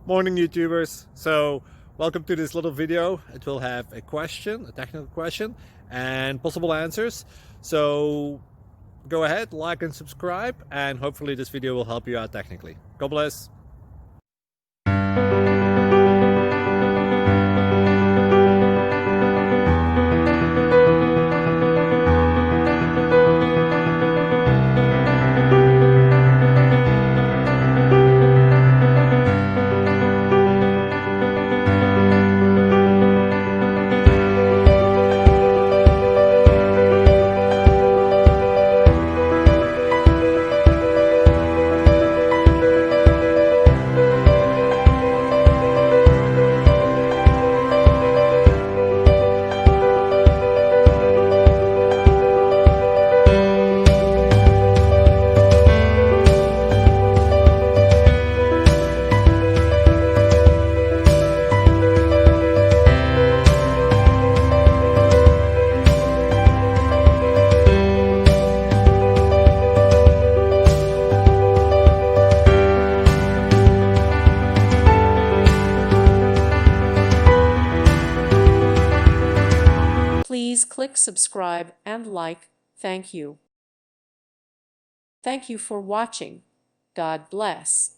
Morning YouTubers. So welcome to this little video. It will have a question, a technical question, and possible answers. So go ahead, like and subscribe, and hopefully this video will help you out technically. God bless. Please click subscribe and like. Thank you. Thank you for watching. God bless.